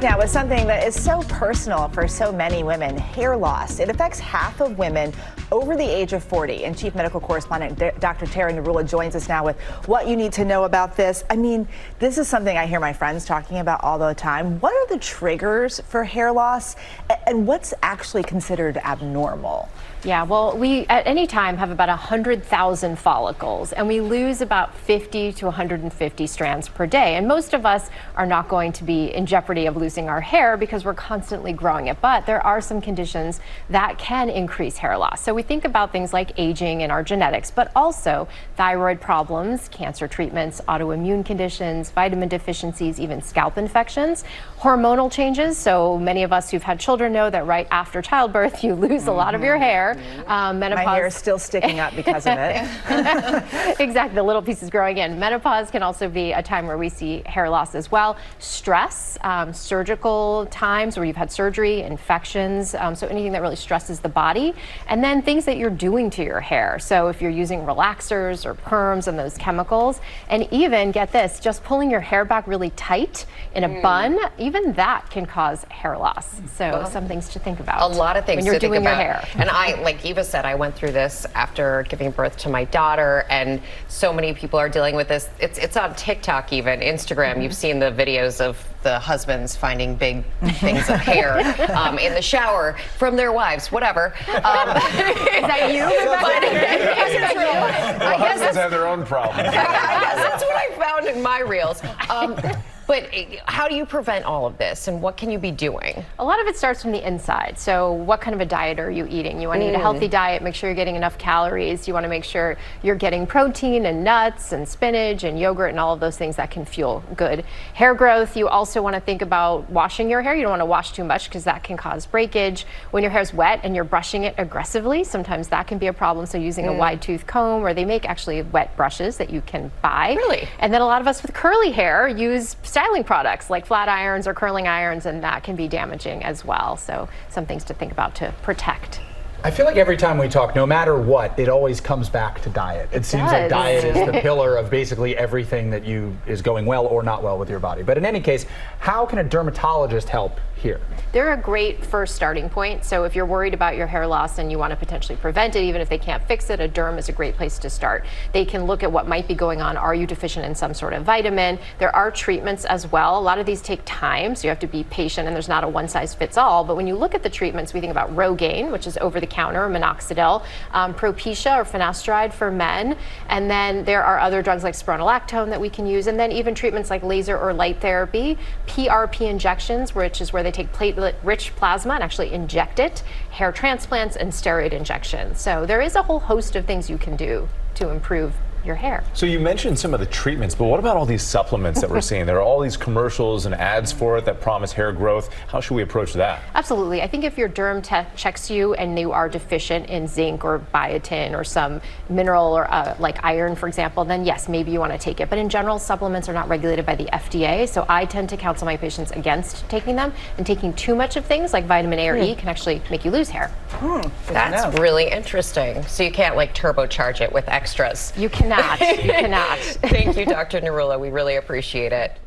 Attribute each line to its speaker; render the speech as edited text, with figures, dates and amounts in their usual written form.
Speaker 1: Now, with something that is so personal for so many women, hair loss. It affects half of women over the age of 40. And Chief Medical Correspondent Dr. Narula joins us now with what you need to know about this. I mean, this is something I hear my friends talking about all the time. What are the triggers for hair loss, and what's actually considered abnormal?
Speaker 2: Yeah, well, we at any time have about 100,000 follicles, and we lose about 50 to 150 strands per day. And most of us are not going to be in jeopardy of losing our hair because we're constantly growing it. But there are some conditions that can increase hair loss. So we think about things like aging and our genetics, but also thyroid problems, cancer treatments, autoimmune conditions, vitamin deficiencies, even scalp infections, hormonal changes. So many of us who've had children know that right after childbirth, you lose a lot of your hair.
Speaker 1: Menopause. My hair is still sticking up because of it.
Speaker 2: Exactly, the little pieces growing in. Menopause can also be a time where we see hair loss as well. Stress, surgical times where you've had surgery, infections, so anything that really stresses the body. And then things that you're doing to your hair. So if you're using relaxers or perms and those chemicals, and even, get this, just pulling your hair back really tight in a bun, even that can cause hair loss. So some things to think about.
Speaker 3: A lot of things
Speaker 2: when you're
Speaker 3: to think
Speaker 2: doing
Speaker 3: about.
Speaker 2: Your hair.
Speaker 3: And like Eva said, I went through this after giving birth to my daughter, and so many people are dealing with this. It's on TikTok, even Instagram. You've seen the videos of the husbands finding big things of hair in the shower from their wives, whatever.
Speaker 2: Is that you?
Speaker 4: Well, husbands have their own problems.
Speaker 3: I guess that's what I found in my reels. But how do you prevent all of this, and what can you be doing?
Speaker 2: A lot of it starts from the inside. So what kind of a diet are you eating? You want to eat a healthy diet, make sure you're getting enough calories. You want to make sure you're getting protein and nuts and spinach and yogurt and all of those things that can fuel good hair growth. You also want to think about washing your hair. You don't want to wash too much because that can cause breakage. When your hair's wet and you're brushing it aggressively, sometimes that can be a problem. So using a wide tooth comb, or they make actually wet brushes that you can buy.
Speaker 3: Really?
Speaker 2: And then a lot of us with curly hair use styling products like flat irons or curling irons, and that can be damaging as well. So some things to think about to protect.
Speaker 5: I feel like every time we talk, no matter what, it always comes back to diet. It seems like diet is the pillar of basically everything that is going well or not well with your body. But in any case, how can a dermatologist help here?
Speaker 2: They're a great first starting point. So if you're worried about your hair loss and you want to potentially prevent it, even if they can't fix it, a derm is a great place to start. They can look at what might be going on. Are you deficient in some sort of vitamin? There are treatments as well. A lot of these take time, so you have to be patient, and there's not a one-size-fits-all. But when you look at the treatments, we think about Rogaine, which is over-the-counter, minoxidil, Propecia or finasteride for men, and then there are other drugs like spironolactone that we can use, and then even treatments like laser or light therapy, PRP injections, which is where they take platelet-rich plasma and actually inject it, hair transplants, and steroid injections. So there is a whole host of things you can do to improve your hair.
Speaker 4: So you mentioned some of the treatments, but what about all these supplements that we're seeing? There are all these commercials and ads for it that promise hair growth. How should we approach that?
Speaker 2: Absolutely. I think if your derm checks you and you are deficient in zinc or biotin or some mineral or like iron, for example, then yes, maybe you want to take it. But in general, supplements are not regulated by the FDA, so I tend to counsel my patients against taking them, and taking too much of things like vitamin A or E can actually make you lose hair.
Speaker 3: That's really interesting. So you can't like turbocharge it with extras.
Speaker 2: You cannot. You cannot.
Speaker 3: Thank you, Dr. Narula. We really appreciate it.